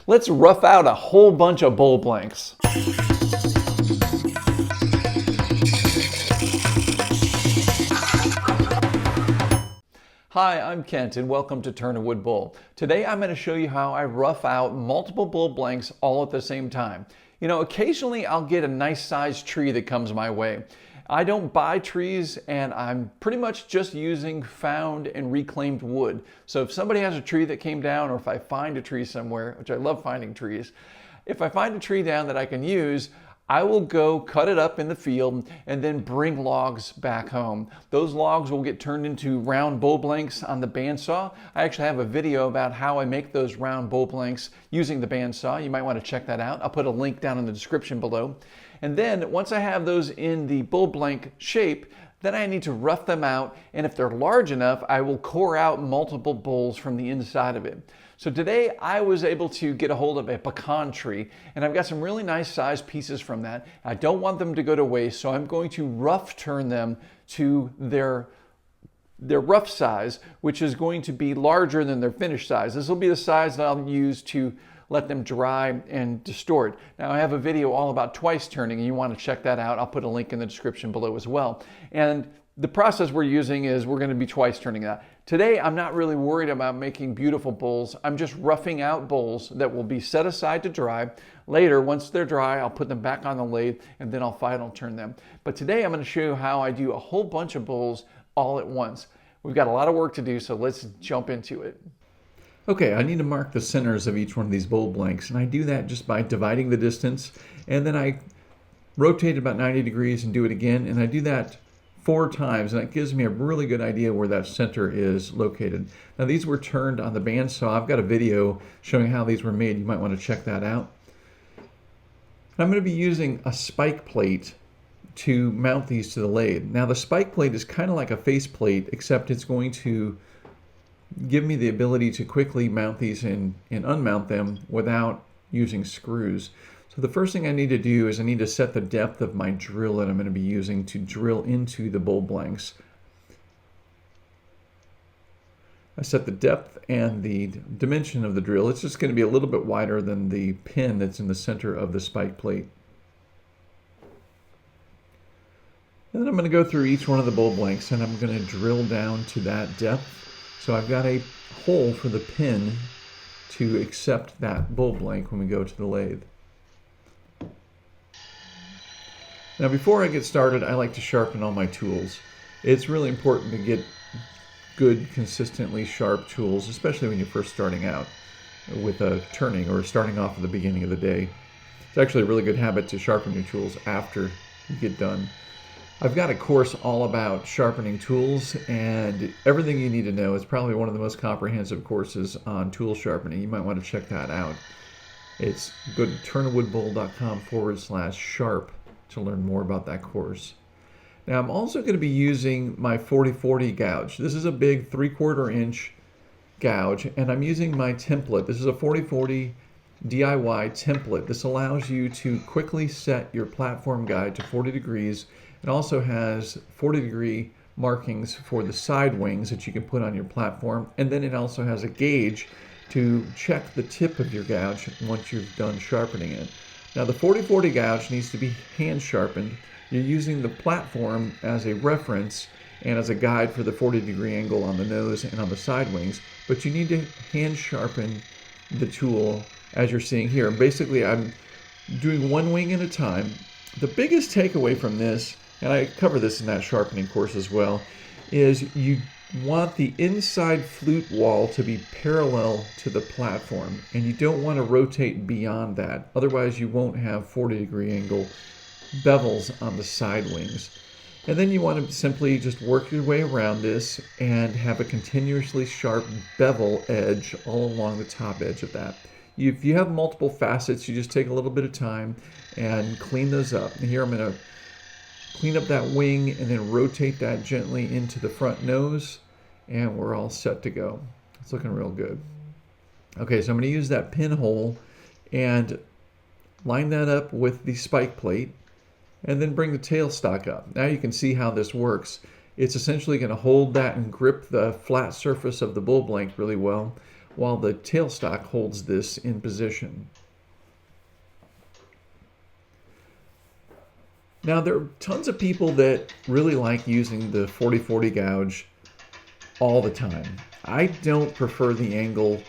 Let's rough out a whole bunch of bowl blanks. Hi, I'm Kent and welcome to Turn a Wood Bowl. Today I'm going to show you how I rough out multiple bowl blanks all at the same time. You know, occasionally I'll get a nice sized tree that comes my way. I don't buy trees and I'm pretty much just using found and reclaimed wood. So if somebody has a tree that came down, or if I find a tree somewhere, which I love finding trees, if I find a tree down that I can use, I will go cut it up in the field and then bring logs back home. Those logs will get turned into round bowl blanks on the bandsaw. I actually have a video about how I make those round bowl blanks using the bandsaw. You might want to check that out. I'll put a link down in the description below. And then once I have those in the bowl blank shape, then I need to rough them out, and if they're large enough, I will core out multiple bowls from the inside of it. So today I was able to get a hold of a pecan tree, and I've got some really nice sized pieces from that. I don't want them to go to waste, so I'm going to rough turn them to their rough size, which is going to be larger than their finished size. This will be the size that I'll use to let them dry and distort. Now I have a video all about twice turning and you want to check that out. I'll put a link in the description below as well. And the process we're using is we're going to be twice turning that. Today I'm not really worried about making beautiful bowls. I'm just roughing out bowls that will be set aside to dry. Later, once they're dry, I'll put them back on the lathe and then I'll final turn them. But today I'm going to show you how I do a whole bunch of bowls all at once. We've got a lot of work to do, so let's jump into it. Okay, I need to mark the centers of each one of these bowl blanks, and I do that just by dividing the distance, and then I rotate about 90 degrees and do it again, and I do that 4 times, and that gives me a really good idea where that center is located. Now these were turned on the bandsaw. I've got a video showing how these were made. You might want to check that out. And I'm going to be using a spike plate to mount these to the lathe. Now the spike plate is kind of like a face plate, except it's going to give me the ability to quickly mount these and unmount them without using screws. So the first thing I need to do is I need to set the depth of my drill that I'm going to be using to drill into the bowl blanks. I set the depth and the dimension of the drill. It's just going to be a little bit wider than the pin that's in the center of the spike plate. And then I'm going to go through each one of the bowl blanks and I'm going to drill down to that depth. So I've got a hole for the pin to accept that bowl blank when we go to the lathe. Now before I get started, I like to sharpen all my tools. It's really important to get good, consistently sharp tools, especially when you're first starting out with a turning or starting off at the beginning of the day. It's actually a really good habit to sharpen your tools after you get done. I've got a course all about sharpening tools and everything you need to know. It's probably one of the most comprehensive courses on tool sharpening. You might want to check that out. It's go to turnawoodbowl.com/sharp to learn more about that course. Now I'm also going to be using my 40/40 gouge. This is a big 3/4 inch gouge and I'm using my template. This is a 40/40 DIY template. This allows you to quickly set your platform guide to 40 degrees. It also has 40-degree markings for the side wings that you can put on your platform, and then it also has a gauge to check the tip of your gouge once you've done sharpening it. Now the 40/40 gouge needs to be hand sharpened. You're using the platform as a reference and as a guide for the 40-degree angle on the nose and on the side wings, but you need to hand sharpen the tool as you're seeing here. Basically I'm doing one wing at a time. The biggest takeaway from this, and I cover this in that sharpening course as well, is you want the inside flute wall to be parallel to the platform, and you don't want to rotate beyond that. Otherwise you won't have 40-degree angle bevels on the side wings. And then you want to simply just work your way around this and have a continuously sharp bevel edge all along the top edge of that. If you have multiple facets, you just take a little bit of time and clean those up. And here I'm going to clean up that wing and then rotate that gently into the front nose, and we're all set to go. It's looking real good. Okay, so I'm going to use that pinhole and line that up with the spike plate and then bring the tailstock up. Now you can see how this works. It's essentially going to hold that and grip the flat surface of the bowl blank really well while the tailstock holds this in position. Now, there are tons of people that really like using the 40-40 gouge all the time. I don't prefer the angle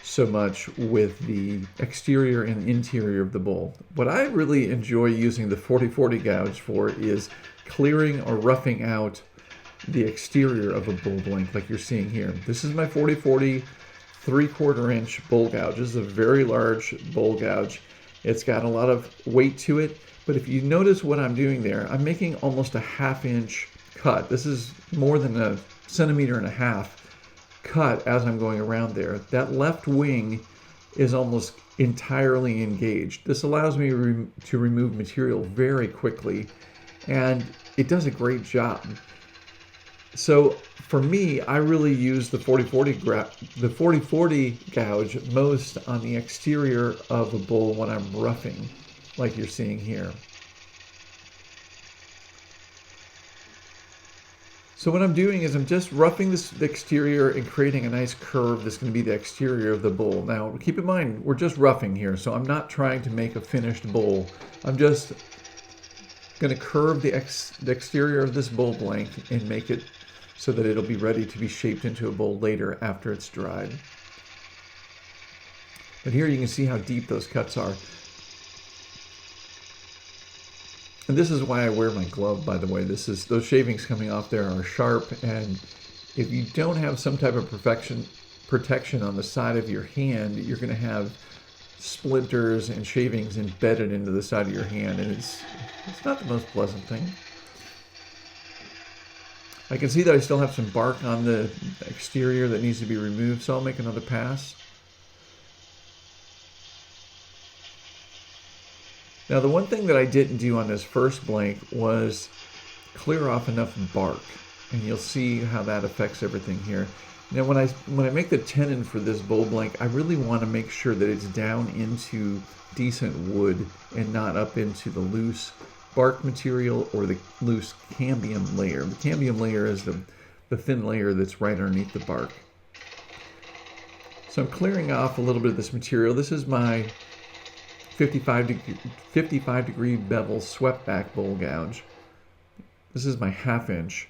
so much with the exterior and interior of the bowl. What I really enjoy using the 40-40 gouge for is clearing or roughing out the exterior of a bowl blank like you're seeing here. This is my 40-40 3/4 inch bowl gouge. This is a very large bowl gouge. It's got a lot of weight to it, but if you notice what I'm doing there, I'm making almost a 1/2 inch cut. This is more than 1.5 centimeters cut as I'm going around there. That left wing is almost entirely engaged. This allows me to remove material very quickly, and it does a great job. So for me, I really use the 40-40 gouge most on the exterior of a bowl when I'm roughing, like you're seeing here. So what I'm doing is I'm just roughing the exterior and creating a nice curve that's going to be the exterior of the bowl. Now, keep in mind, we're just roughing here, so I'm not trying to make a finished bowl. I'm just going to curve the exterior of this bowl blank and make it so that it'll be ready to be shaped into a bowl later after it's dried. But here you can see how deep those cuts are. And this is why I wear my glove, by the way. Those shavings coming off there are sharp, and if you don't have some type of protection on the side of your hand, you're going to have splinters and shavings embedded into the side of your hand, and it's not the most pleasant thing. I can see that I still have some bark on the exterior that needs to be removed, so I'll make another pass. Now, the one thing that I didn't do on this first blank was clear off enough bark, and you'll see how that affects everything here. Now, when I make the tenon for this bowl blank, I really want to make sure that it's down into decent wood and not up into the loose bark material or the loose cambium layer. The cambium layer is the thin layer that's right underneath the bark. So I'm clearing off a little bit of this material. This is my 55 degree bevel swept back bowl gouge. This is my 1/2 inch.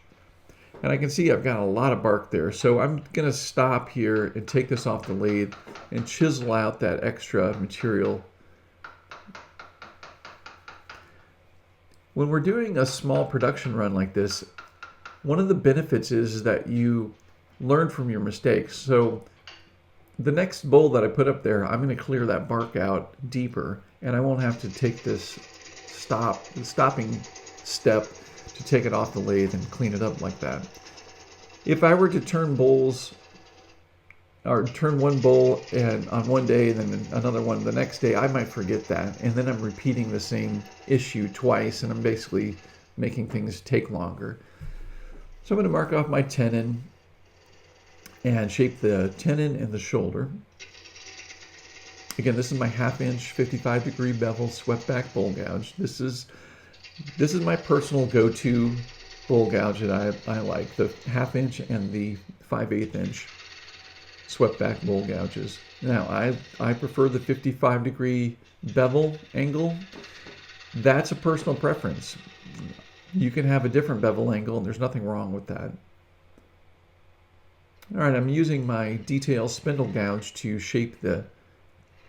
And I can see I've got a lot of bark there. So I'm going to stop here and take this off the lathe and chisel out that extra material. When we're doing a small production run like this, one of the benefits is that you learn from your mistakes. So the next bowl that I put up there, I'm going to clear that bark out deeper, and I won't have to take this stopping step to take it off the lathe and clean it up like that. If I were to turn bowls, or turn one bowl and on one day and then another one the next day, I might forget that, and then I'm repeating the same issue twice, and I'm basically making things take longer. So I'm going to mark off my tenon and shape the tenon and the shoulder. Again, this is my 1/2 inch 55 degree bevel swept back bowl gouge. This is my personal go-to bowl gouge that I like, the 1/2 inch and the 5/8 inch swept back bowl gouges. Now, I prefer the 55 degree bevel angle. That's a personal preference. You can have a different bevel angle, and there's nothing wrong with that. All right, I'm using my detail spindle gouge to shape the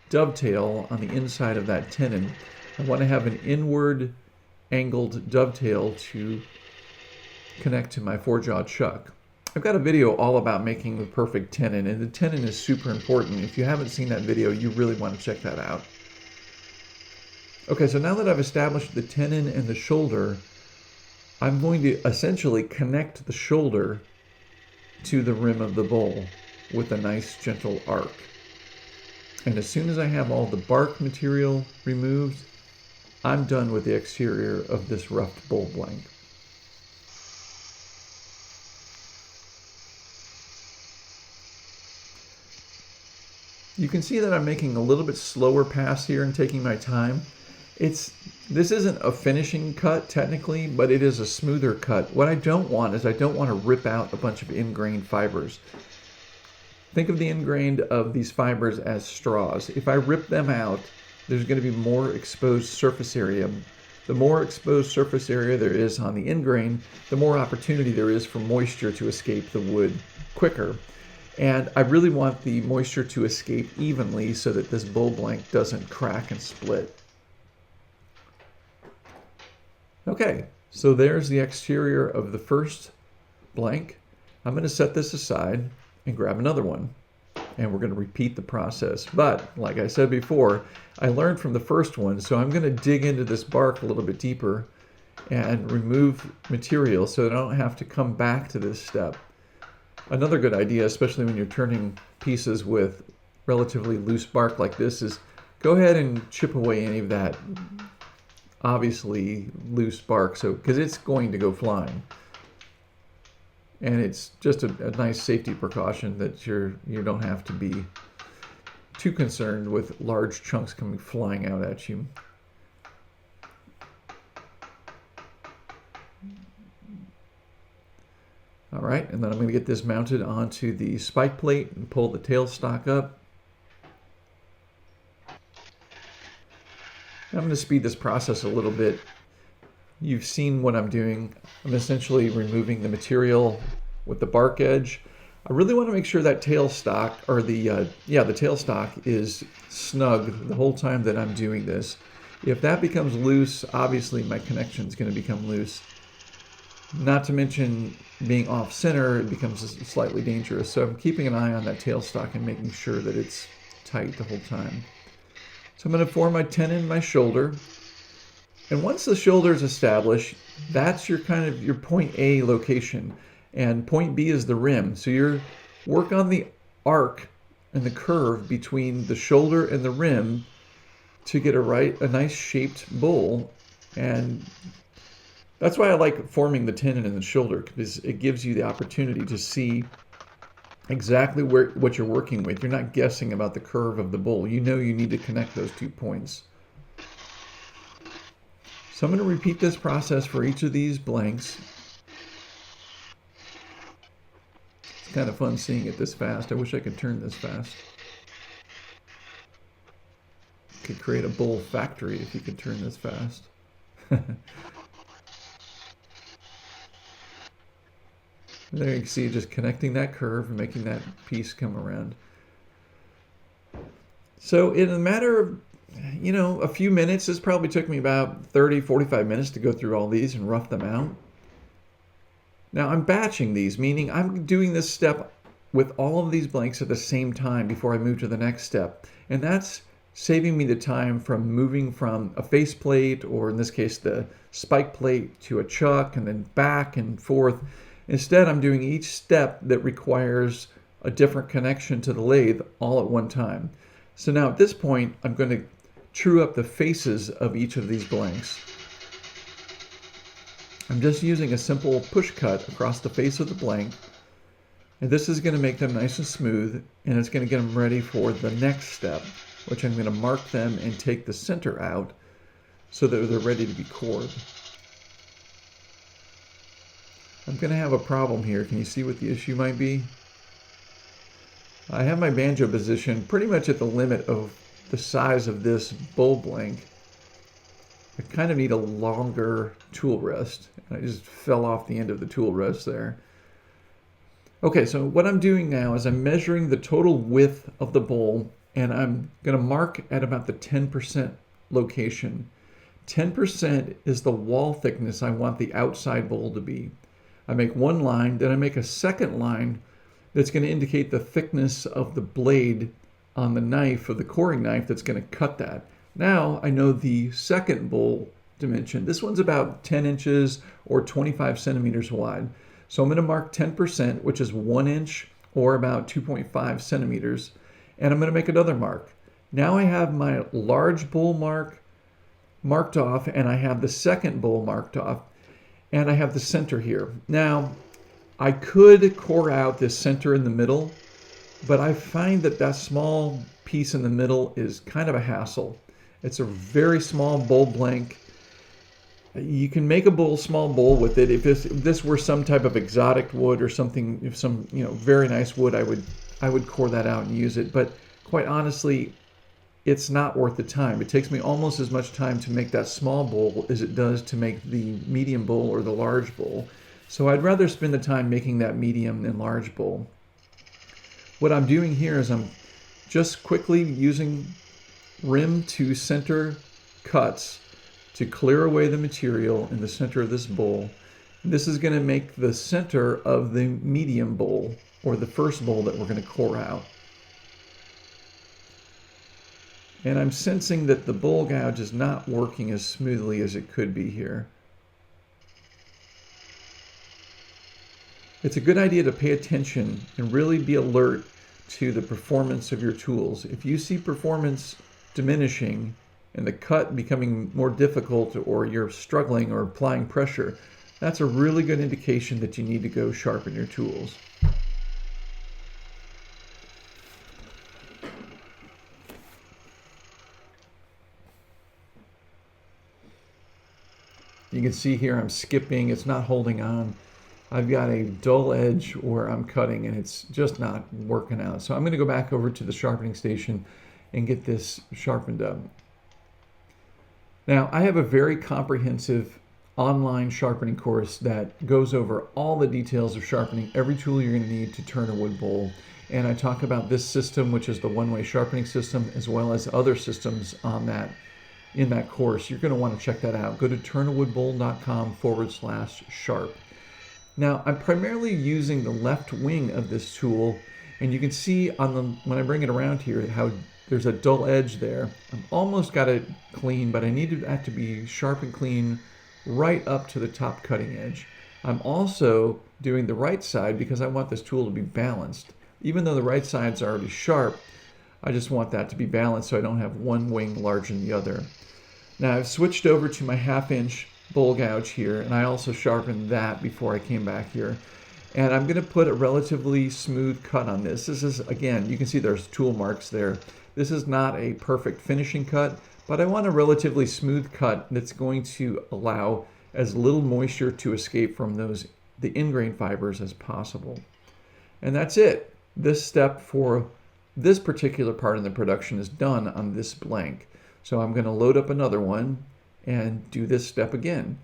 dovetail on the inside of that tenon. I want to have an inward angled dovetail to connect to my 4-jaw chuck. I've got a video all about making the perfect tenon, and the tenon is super important. If you haven't seen that video, you really want to check that out. Okay, so now that I've established the tenon and the shoulder, I'm going to essentially connect the shoulder to the rim of the bowl with a nice gentle arc. And as soon as I have all the bark material removed, I'm done with the exterior of this roughed bowl blank. You can see that I'm making a little bit slower pass here and taking my time. This isn't a finishing cut technically, but it is a smoother cut. What I don't want is I don't want to rip out a bunch of ingrained fibers. think of the end grain of these fibers as straws. If I rip them out, there's going to be more exposed surface area. The more exposed surface area there is on the end grain, the more opportunity there is for moisture to escape the wood quicker. And I really want the moisture to escape evenly so that this bull blank doesn't crack and split. Okay, so there's the exterior of the first blank. I'm going to set this aside and grab another one. And we're going to repeat the process. But like I said before, I learned from the first one, so I'm going to dig into this bark a little bit deeper and remove material so that I don't have to come back to this step. Another good idea, especially when you're turning pieces with relatively loose bark like this, is go ahead and chip away any of that obviously loose bark, because it's going to go flying. And it's just a nice safety precaution that you don't have to be too concerned with large chunks coming flying out at you. All right, and then I'm going to get this mounted onto the spike plate and pull the tailstock up. I'm going to speed this process a little bit. You've seen what I'm doing. I'm essentially removing the material with the bark edge. I really want to make sure that tailstock, or the tailstock is snug the whole time that I'm doing this. If that becomes loose, obviously my connection is going to become loose. Not to mention being off center, it becomes slightly dangerous. So I'm keeping an eye on that tailstock and making sure that it's tight the whole time. So I'm going to form my tenon in my shoulder. And once the shoulder is established, that's your your point A location. And point B is the rim. So you work on the arc and the curve between the shoulder and the rim to get a nice shaped bowl. And that's why I like forming the tenon in the shoulder, because it gives you the opportunity to see exactly what you're working with. You're not guessing about the curve of the bowl. You know you need to connect those 2 points. So I'm going to repeat this process for each of these blanks. It's kind of fun seeing it this fast. I wish I could turn this fast. Could create a bowl factory if you could turn this fast. There you can see just connecting that curve and making that piece come around. So in a matter of, a few minutes, this probably took me about 30, 45 minutes to go through all these and rough them out. Now I'm batching these, meaning I'm doing this step with all of these blanks at the same time before I move to the next step. And that's saving me the time from moving from a faceplate, or in this case the spike plate, to a chuck and then back and forth. Instead, I'm doing each step that requires a different connection to the lathe all at one time. So now at this point, I'm going to true up the faces of each of these blanks. I'm just using a simple push cut across the face of the blank. And this is going to make them nice and smooth, and it's going to get them ready for the next step, which I'm going to mark them and take the center out so that they're ready to be cored. I'm going to have a problem here. Can you see what the issue might be? I have my banjo position pretty much at the limit of the size of this bowl blank. I kind of need a longer tool rest. I just fell off the end of the tool rest there. Okay, so what I'm doing now is I'm measuring the total width of the bowl, and I'm going to mark at about the 10% location. 10% is the wall thickness I want the outside bowl to be. I make one line, then I make a second line that's going to indicate the thickness of the blade on the knife, or the coring knife, that's going to cut that. Now I know the second bowl dimension. This one's about 10 inches or 25 centimeters wide. So I'm going to mark 10%, which is 1 inch or about 2.5 centimeters. And I'm going to make another mark. Now I have my large bowl marked off, and I have the second bowl marked off. And I have the center here. Now, I could core out this center in the middle, but I find that that small piece in the middle is kind of a hassle. It's a very small bowl blank. You can make a small bowl with it. If this were some type of exotic wood or something, if some very nice wood, I would I would core that out and use it. But quite honestly, it's not worth the time. It takes me almost as much time to make that small bowl as it does to make the medium bowl or the large bowl. So I'd rather spend the time making that medium and large bowl. What I'm doing here is I'm just quickly using rim to center cuts to clear away the material in the center of this bowl. This is going to make the center of the medium bowl, or the first bowl that we're going to core out. And I'm sensing that the bowl gouge is not working as smoothly as it could be here. It's a good idea to pay attention and really be alert to the performance of your tools. If you see performance diminishing and the cut becoming more difficult, or you're struggling or applying pressure, that's a really good indication that you need to go sharpen your tools. You can see here I'm skipping, it's not holding on. I've got a dull edge where I'm cutting and it's just not working out. So I'm going to go back over to the sharpening station and get this sharpened up. Now, I have a very comprehensive online sharpening course that goes over all the details of sharpening every tool you're going to need to turn a wood bowl. And I talk about this system, which is the one-way sharpening system, as well as other systems on that in that course. You're going to want to check that out. Go to turnawoodbowl.com/sharp. Now, I'm primarily using the left wing of this tool, and you can see when I bring it around here how there's a dull edge there. I've almost got it clean, but I need that to be sharp and clean right up to the top cutting edge. I'm also doing the right side because I want this tool to be balanced. Even though the right side's already sharp, I just want that to be balanced so I don't have one wing larger than the other. Now I've switched over to my 1/2" bowl gouge here, and I also sharpened that before I came back here. And I'm going to put a relatively smooth cut on this. This is, again, you can see there's tool marks there. This is not a perfect finishing cut, but I want a relatively smooth cut that's going to allow as little moisture to escape from the ingrain fibers as possible. And that's it. This step for this particular part of the production is done on this blank. So I'm going to load up another one and do this step again.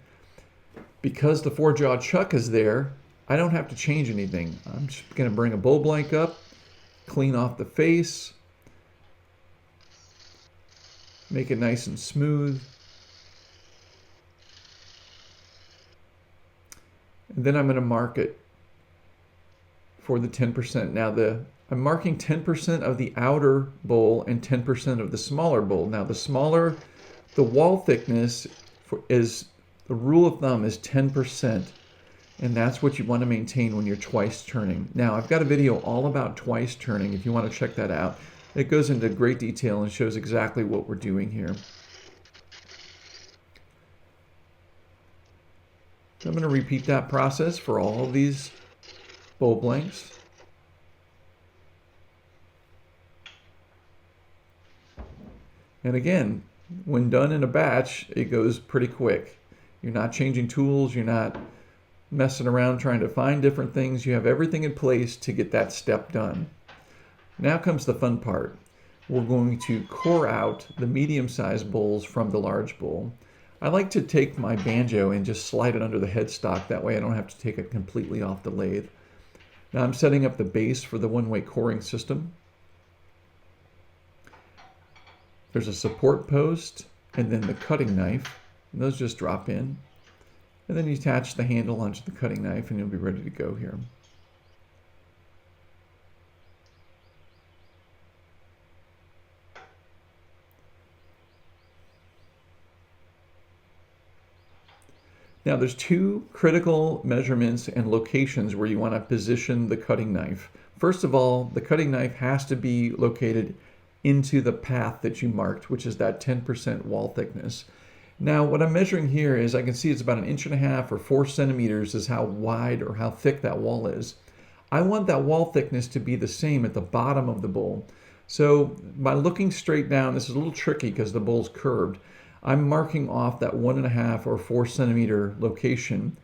Because the 4-jaw chuck is there, I don't have to change anything. I'm just going to bring a bowl blank up, clean off the face, make it nice and smooth. And then I'm going to mark it for the 10%. Now I'm marking 10% of the outer bowl and 10% of the smaller bowl. Now the wall thickness is, the rule of thumb is 10, and that's what you want to maintain when you're twice turning. Now I've got a video all about twice turning if you want to check that out. It goes into great detail and shows exactly what we're doing here. So I'm going to repeat that process for all of these bowl blanks. And again, when done in a batch, it goes pretty quick. You're not changing tools, you're not messing around trying to find different things. You have everything in place to get that step done. Now comes the fun part. We're going to core out the medium-sized bowls from the large bowl. I like to take my banjo and just slide it under the headstock. That way I don't have to take it completely off the lathe. Now I'm setting up the base for the one-way coring system. There's a support post and then the cutting knife. And those just drop in. And then you attach the handle onto the cutting knife and you'll be ready to go here. Now there's two critical measurements and locations where you want to position the cutting knife. First of all, the cutting knife has to be located into the path that you marked, which is that 10% wall thickness. Now what I'm measuring here is I can see it's about 1.5 inches or 4 centimeters is how wide or how thick that wall is. I want that wall thickness to be the same at the bottom of the bowl. So by looking straight down, this is a little tricky because the bowl's curved. I'm marking off that 1.5 or 4 centimeter location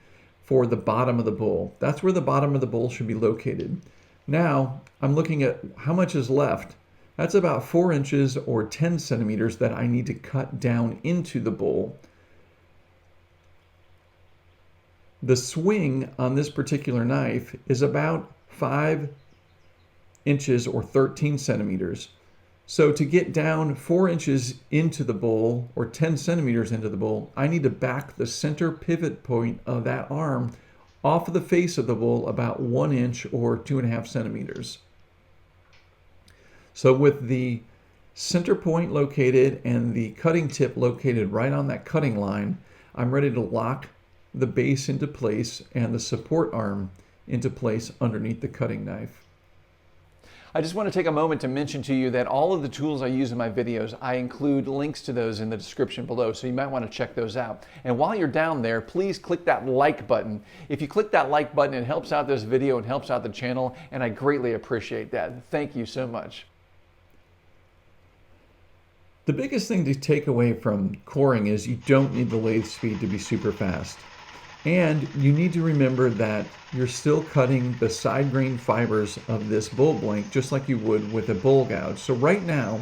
for the bottom of the bowl. That's where the bottom of the bowl should be located. Now I'm looking at how much is left. That's about 4 inches or 10 centimeters that I need to cut down into the bowl. The swing on this particular knife is about 5 inches or 13 centimeters. So to get down 4 inches into the bowl or 10 centimeters into the bowl, I need to back the center pivot point of that arm off of the face of the bowl about 1 inch or 2.5 centimeters. So with the center point located and the cutting tip located right on that cutting line, I'm ready to lock the base into place and the support arm into place underneath the cutting knife. I just want to take a moment to mention to you that all of the tools I use in my videos, I include links to those in the description below, so you might want to check those out. And while you're down there, please click that like button. If you click that like button, it helps out this video and helps out the channel, and I greatly appreciate that. Thank you so much. The biggest thing to take away from coring is you don't need the lathe speed to be super fast. And you need to remember that you're still cutting the side grain fibers of this bull blank just like you would with a bull gouge. So right now,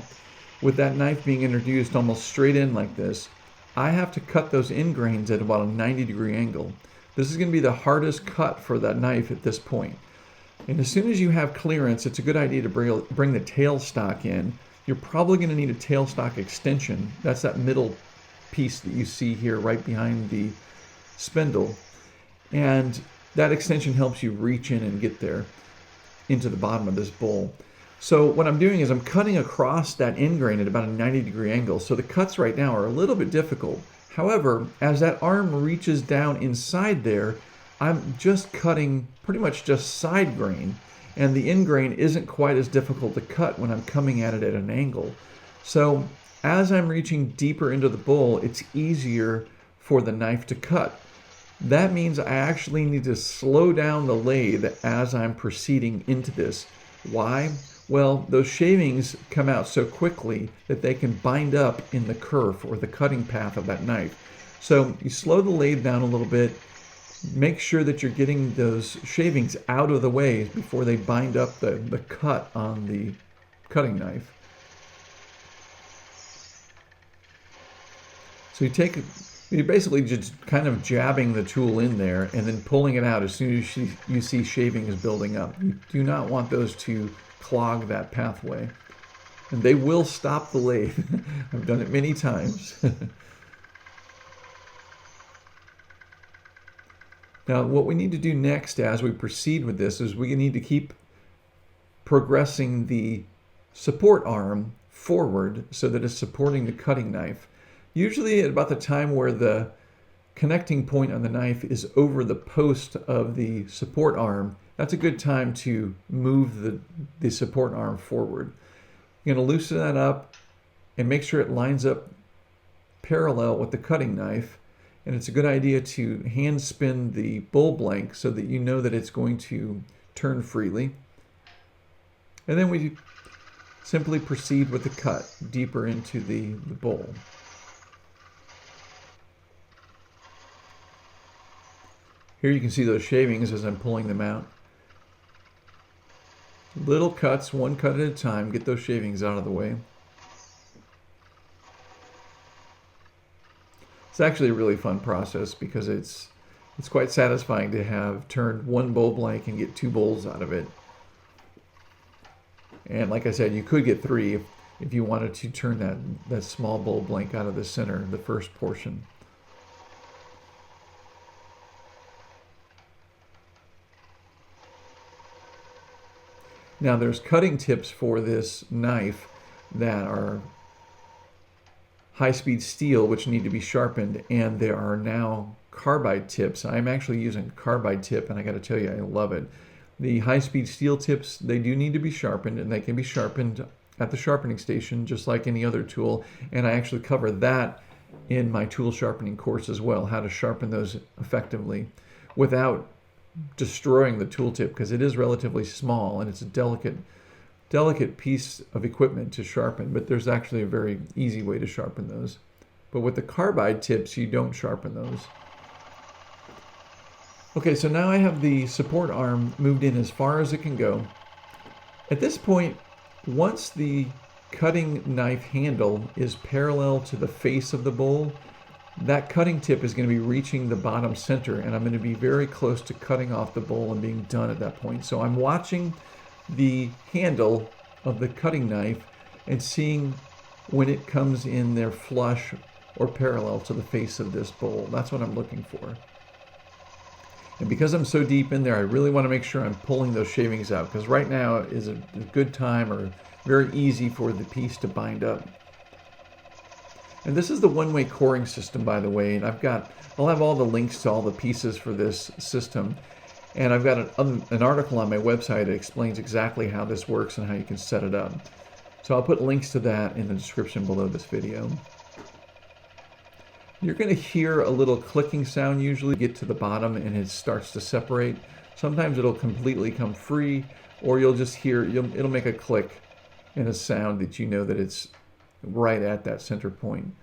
with that knife being introduced almost straight in like this, I have to cut those end grains at about a 90-degree angle. This is going to be the hardest cut for that knife at this point. And as soon as you have clearance, it's a good idea to bring the tailstock in. You're probably going to need a tailstock extension. That's that middle piece that you see here right behind the spindle, and that extension helps you reach in and get there into the bottom of this bowl. So what I'm doing is I'm cutting across that end grain at about a 90-degree angle. So the cuts right now are a little bit difficult. However, as that arm reaches down inside there, I'm just cutting pretty much just side grain, and the end grain isn't quite as difficult to cut when I'm coming at it at an angle. So as I'm reaching deeper into the bowl, it's easier for the knife to cut. That means I actually need to slow down the lathe as I'm proceeding into this. Why? Well, those shavings come out so quickly that they can bind up in the kerf or the cutting path of that knife. So you slow the lathe down a little bit, make sure that you're getting those shavings out of the way before they bind up the cut on the cutting knife. So you're basically just kind of jabbing the tool in there and then pulling it out as soon as you see shavings building up. You do not want those to clog that pathway. And they will stop the lathe. I've done it many times. Now, what we need to do next as we proceed with this is we need to keep progressing the support arm forward so that it's supporting the cutting knife. Usually at about the time where the connecting point on the knife is over the post of the support arm, that's a good time to move the support arm forward. You're going to loosen that up and make sure it lines up parallel with the cutting knife. And it's a good idea to hand spin the bull blank so that you know that it's going to turn freely. And then we simply proceed with the cut deeper into the bowl. Here you can see those shavings as I'm pulling them out. Little cuts, one cut at a time, get those shavings out of the way. It's actually a really fun process because it's quite satisfying to have turned one bowl blank and get 2 bowls out of it. And like I said, you could get 3 if you wanted to turn that small bowl blank out of the center, the first portion. Now there's cutting tips for this knife that are high-speed steel, which need to be sharpened, and there are now carbide tips. I'm actually using a carbide tip, and I got to tell you, I love it. The high-speed steel tips, they do need to be sharpened, and they can be sharpened at the sharpening station just like any other tool, and I actually cover that in my tool sharpening course as well, how to sharpen those effectively without destroying the tool tip, because it is relatively small and it's a delicate piece of equipment to sharpen, but there's actually a very easy way to sharpen those. But with the carbide tips, you don't sharpen those. Okay, so now I have the support arm moved in as far as it can go. At this point, once the cutting knife handle is parallel to the face of the bowl, that cutting tip is going to be reaching the bottom center, and I'm going to be very close to cutting off the bowl and being done at that point. So I'm watching the handle of the cutting knife and seeing when it comes in there flush or parallel to the face of this bowl. That's what I'm looking for. And because I'm so deep in there, I really want to make sure I'm pulling those shavings out, because right now is a good time or very easy for the piece to bind up. And this is the Oneway Coring System, by the way, and I'll have all the links to all the pieces for this system. And I've got an article on my website that explains exactly how this works and how you can set it up. So I'll put links to that in the description below this video. You're going to hear a little clicking sound usually get to the bottom and it starts to separate. Sometimes it'll completely come free, or you'll just hear, it'll make a click and a sound that you know that it's right at that center point.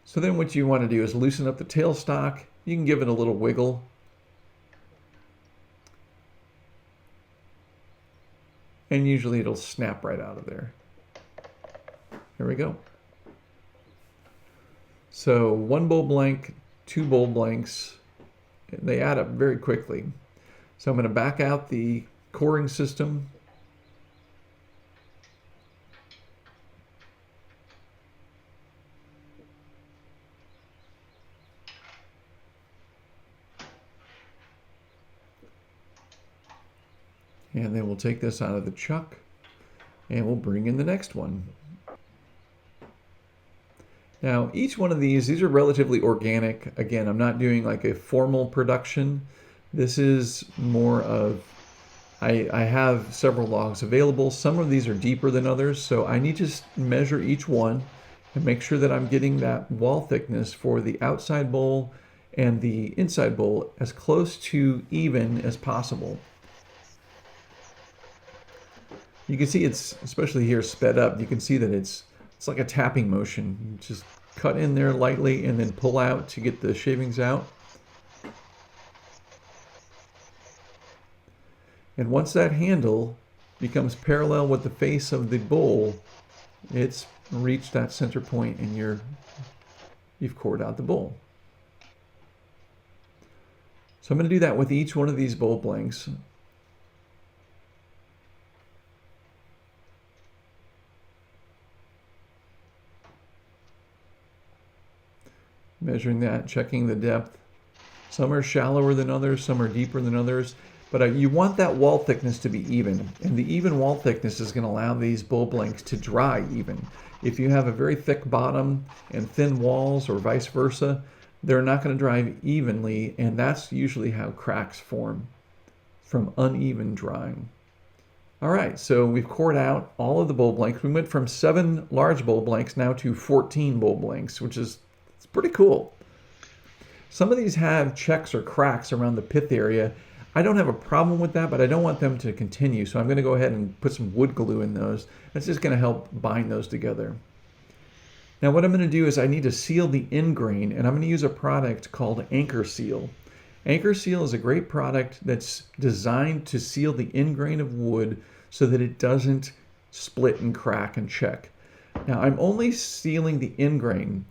So then what you want to do is loosen up the tailstock. You can give it a little wiggle. And usually it'll snap right out of there. Here we go. So one bowl blank, two bowl blanks, they add up very quickly. So I'm going to back out the coring system. And then we'll take this out of the chuck and we'll bring in the next one. Now, each one of these are relatively organic. Again, I'm not doing like a formal production. This is more of, I have several logs available. Some of these are deeper than others, so I need to measure each one and make sure that I'm getting that wall thickness for the outside bowl and the inside bowl as close to even as possible. You can see it's, especially here sped up, you can see that it's like a tapping motion. You just cut in there lightly and then pull out to get the shavings out. And once that handle becomes parallel with the face of the bowl, it's reached that center point and you've cored out the bowl. So I'm going to do that with each one of these bowl blanks. Measuring that, checking the depth. Some are shallower than others, some are deeper than others, but you want that wall thickness to be even, and the even wall thickness is going to allow these bowl blanks to dry even. If you have a very thick bottom and thin walls, or vice versa, they're not going to dry evenly, and that's usually how cracks form, from uneven drying. All right, so we've cored out all of the bowl blanks. We went from 7 large bowl blanks now to 14 bowl blanks, which is pretty cool. Some of these have checks or cracks around the pith area. I don't have a problem with that, but I don't want them to continue. So I'm going to go ahead and put some wood glue in those. That's just going to help bind those together. Now what I'm going to do is I need to seal the end grain, and I'm going to use a product called Anchor Seal. Anchor Seal is a great product that's designed to seal the end grain of wood so that it doesn't split and crack and check. Now I'm only sealing the end grain.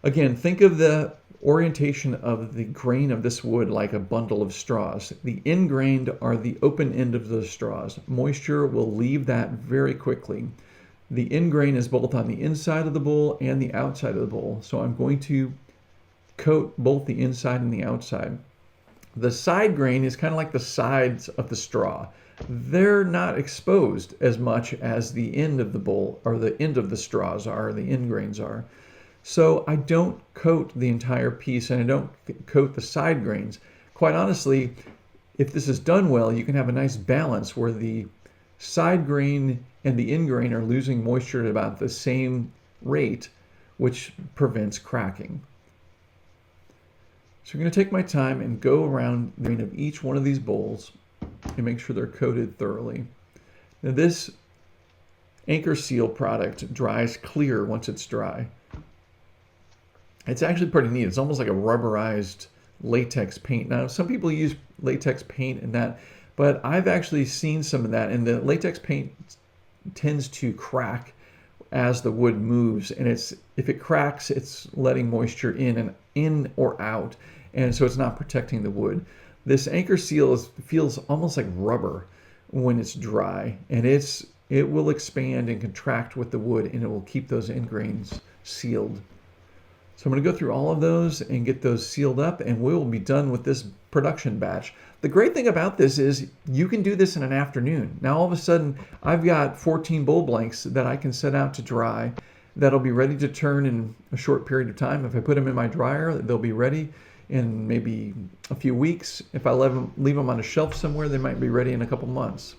Again, think of the orientation of the grain of this wood like a bundle of straws. The end grained are the open end of those straws. Moisture will leave that very quickly. The end grain is both on the inside of the bowl and the outside of the bowl. So I'm going to coat both the inside and the outside. The side grain is kind of like the sides of the straw. They're not exposed as much as the end of the bowl, or the end of the straws are, the end grains are. So I don't coat the entire piece and I don't coat the side grains. Quite honestly, if this is done well, you can have a nice balance where the side grain and the end grain are losing moisture at about the same rate, which prevents cracking. So I'm going to take my time and go around the grain of each one of these bowls and make sure they're coated thoroughly. Now this Anchor Seal product dries clear once it's dry. It's actually pretty neat. It's almost like a rubberized latex paint. Now, some people use latex paint and that, But I've actually seen some of that, and the latex paint tends to crack as the wood moves, and if it cracks, it's letting moisture in or out, and so it's not protecting the wood. This anchor seal feels almost like rubber when it's dry, and it will expand and contract with the wood, and it will keep those end grains sealed. So I'm going to go through all of those and get those sealed up, and we will be done with this production batch. The great thing about this is you can do this in an afternoon. Now all of a sudden I've got 14 bowl blanks that I can set out to dry that'll be ready to turn in a short period of time. If I put them in my dryer, they'll be ready in maybe a few weeks. If I leave them on a shelf somewhere, they might be ready in a couple months.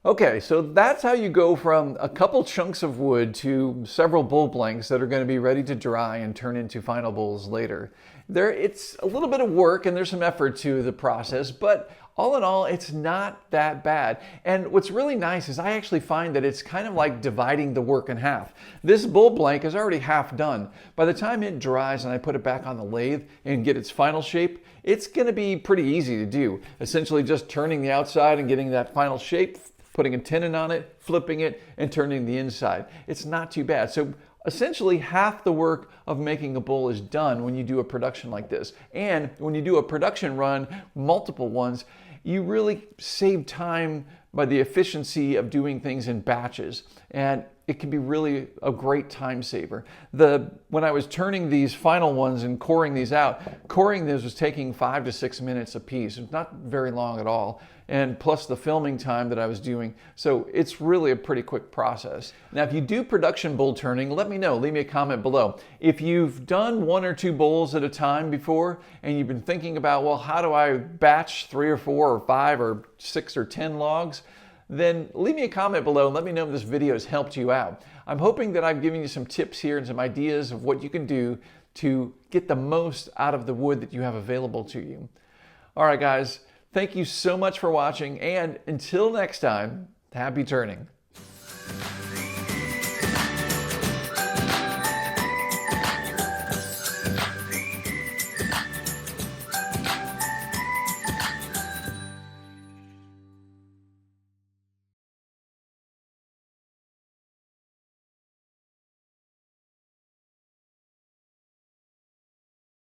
Okay, so that's how you go from a couple chunks of wood to several bowl blanks that are going to be ready to dry and turn into final bowls later. It's a little bit of work and there's some effort to the process, but all in all, it's not that bad. And what's really nice is I actually find that it's kind of like dividing the work in half. This bowl blank is already half done. By the time it dries and I put it back on the lathe and get its final shape, it's going to be pretty easy to do. Essentially just turning the outside and getting that final shape, putting a tenon on it, flipping it, and turning the inside. It's not too bad. So essentially half the work of making a bowl is done when you do a production like this. And when you do a production run, multiple ones, you really save time by the efficiency of doing things in batches. And it can be really a great time saver. When I was turning these final ones and coring these out, coring this was taking 5 to 6 minutes a piece. It's not very long at all. And plus the filming time that I was doing. So it's really a pretty quick process. Now, if you do production bowl turning, let me know. Leave me a comment below. If you've done 1 or 2 bowls at a time before, and you've been thinking about, well, how do I batch 3 or 4 or 5 or 6 or 10 logs? Then leave me a comment below and let me know if this video has helped you out. I'm hoping that I've given you some tips here and some ideas of what you can do to get the most out of the wood that you have available to you. All right, guys. Thank you so much for watching, and until next time, happy turning.